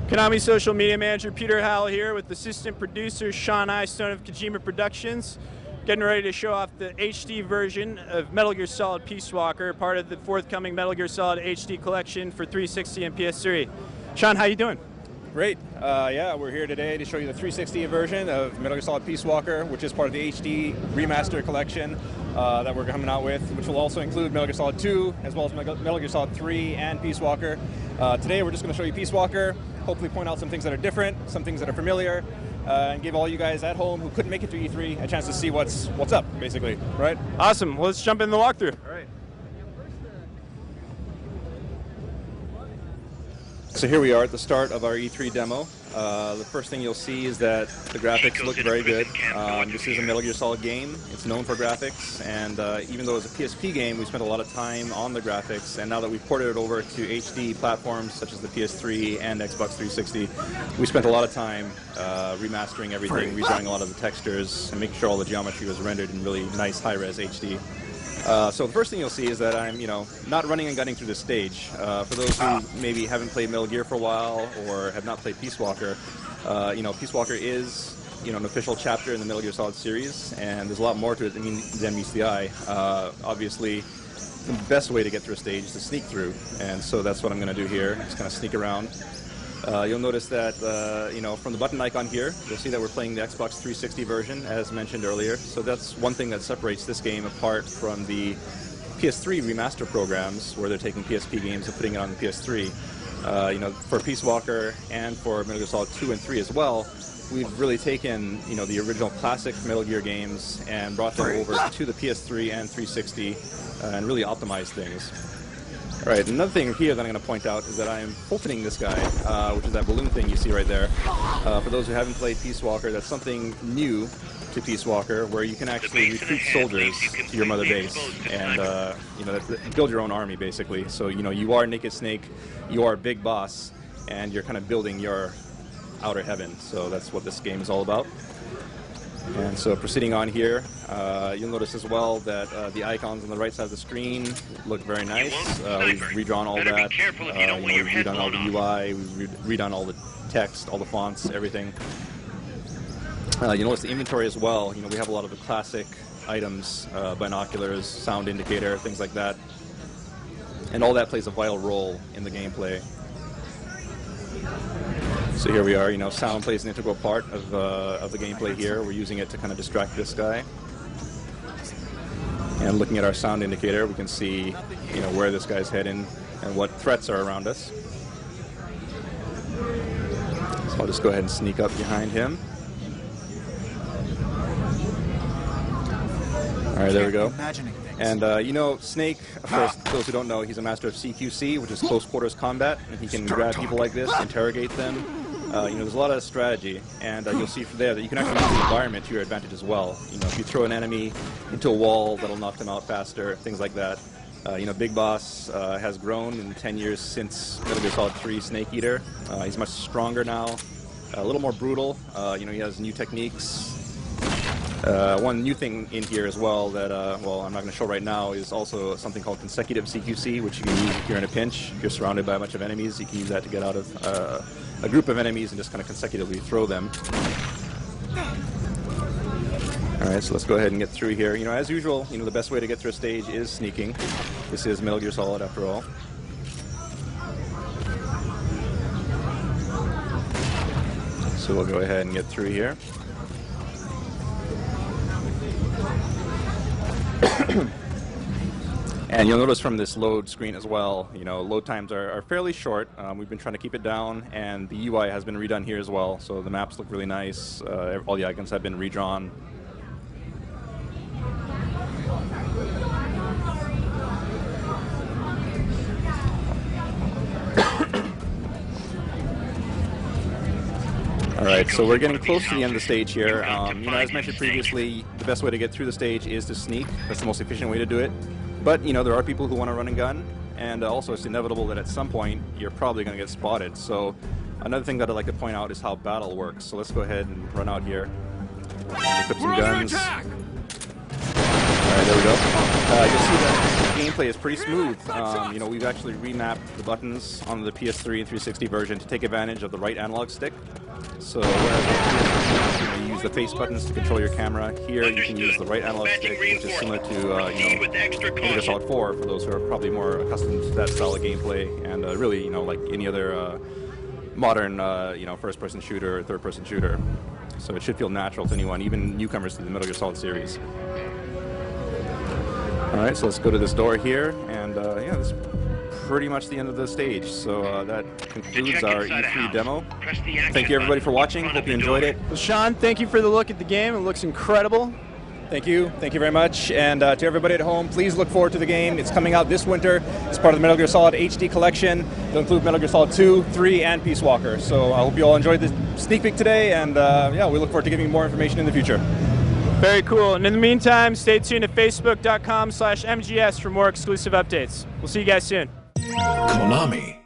Konami social media manager Peter Howell here with assistant producer Sean Istone of Kojima Productions, getting ready to show off the HD version of Metal Gear Solid Peace Walker, part of the forthcoming Metal Gear Solid HD collection for 360 and PS3. Sean, how you doing? Great. Yeah, we're here today to show you the 360 version of Metal Gear Solid Peace Walker, which is part of the HD remaster collection that we're coming out with, which will also include Metal Gear Solid 2, as well as Metal Gear Solid 3 and Peace Walker. Today we're just going to show you Peace Walker, hopefully point out some things that are different, some things that are familiar, and give all you guys at home who couldn't make it to E3 a chance to see what's up, basically, right? Awesome. Well, let's jump in the walkthrough. All right. So here we are at the start of our E3 demo. The first thing you'll see is that the graphics look very good. This is a Metal Gear Solid game. It's known for graphics, and even though it's a PSP game, we spent a lot of time on the graphics, and now that we've ported it over to HD platforms such as the PS3 and Xbox 360, we spent a lot of time remastering everything, redrawing a lot of the textures, and making sure all the geometry was rendered in really nice high-res HD. So the first thing you'll see is that I'm, not running and gunning through this stage. For those who maybe haven't played Metal Gear for a while or have not played Peace Walker, Peace Walker is, an official chapter in the Metal Gear Solid series, and there's a lot more to it than meets the eye. Obviously, the best way to get through a stage is to sneak through, and so that's what I'm going to do here. Just kind of sneak around. You'll notice that, from the button icon here, you'll see that we're playing the Xbox 360 version, as mentioned earlier. So that's one thing that separates this game apart from the PS3 remaster programs, where they're taking PSP games and putting it on the PS3. For Peace Walker and for Metal Gear Solid 2 and 3 as well, we've really taken, the original classic Metal Gear games and brought them over to the PS3 and 360 and really optimized things. All right, another thing here that I'm going to point out is that I'm Fultoning this guy, which is that balloon thing you see right there. For those who haven't played Peace Walker, that's something new to Peace Walker, where you can actually recruit soldiers to your mother base and build your own army, basically. So you are Naked Snake, you are Big Boss, and you're kind of building your outer heaven. So that's what this game is all about. And so proceeding on here, you'll notice as well that the icons on the right side of the screen look very nice. We've redrawn all that. We've redone all the UI, we've redone all the text, all the fonts, everything. You'll notice the inventory as well. We have a lot of the classic items, binoculars, sound indicator, things like that. And all that plays a vital role in the gameplay. So here we are, sound plays an integral part of the gameplay here. We're using it to kind of distract this guy. And looking at our sound indicator, we can see, where this guy's heading and what threats are around us. So I'll just go ahead and sneak up behind him. All right, there we go. And, Snake, for those who don't know, he's a master of CQC, which is close quarters combat, and he can grab people like this, interrogate them. There's a lot of strategy, and you'll see from there that you can actually use the environment to your advantage as well. If you throw an enemy into a wall, that'll knock them out faster, things like that. Big Boss has grown in the 10 years since Metal Gear Solid 3 Snake Eater. He's much stronger now, a little more brutal. He has new techniques. One new thing in here as well that, I'm not going to show right now, is also something called consecutive CQC, which you can use if you're in a pinch. If you're surrounded by a bunch of enemies, you can use that to get out of a group of enemies and just kind of consecutively throw them. Alright, so let's go ahead and get through here. As usual, the best way to get through a stage is sneaking. This is Metal Gear Solid after all. So we'll go ahead and get through here. And you'll notice from this load screen as well, load times are fairly short. We've been trying to keep it down, and the UI has been redone here as well. So the maps look really nice. All the icons have been redrawn. All right, so we're getting close to the end of the stage here. As mentioned previously, the best way to get through the stage is to sneak. That's the most efficient way to do it. But, there are people who want to run and gun, and also it's inevitable that at some point you're probably going to get spotted. So another thing that I'd like to point out is how battle works. So let's go ahead and run out here. Equip some guns. All right, there we go. You'll see that gameplay is pretty smooth. You know, we've actually remapped the buttons on the PS3 and 360 version to take advantage of the right analog stick. So whereas on PS3, you use the face buttons to control your camera, here you can use the right analog stick, which is similar to Metal Gear Solid 4 for those who are probably more accustomed to that style of gameplay, and really, you know, like any other modern, you know, first-person shooter or third-person shooter. So it should feel natural to anyone, even newcomers to the Metal Gear Solid series. All right, so let's go to this door here, and yeah, this is pretty much the end of the stage. So that concludes our E3 demo. Thank you everybody for watching. Hope you enjoyed it. Well, Sean, thank you for the look at the game. It looks incredible. Thank you very much. And to everybody at home, please look forward to the game. It's coming out this winter. It's part of the Metal Gear Solid HD collection. It'll include Metal Gear Solid 2, 3, and Peace Walker. So I hope you all enjoyed the sneak peek today, and yeah, we look forward to giving you more information in the future. Very cool. And in the meantime, stay tuned to facebook.com/MGS for more exclusive updates. We'll see you guys soon. Konami.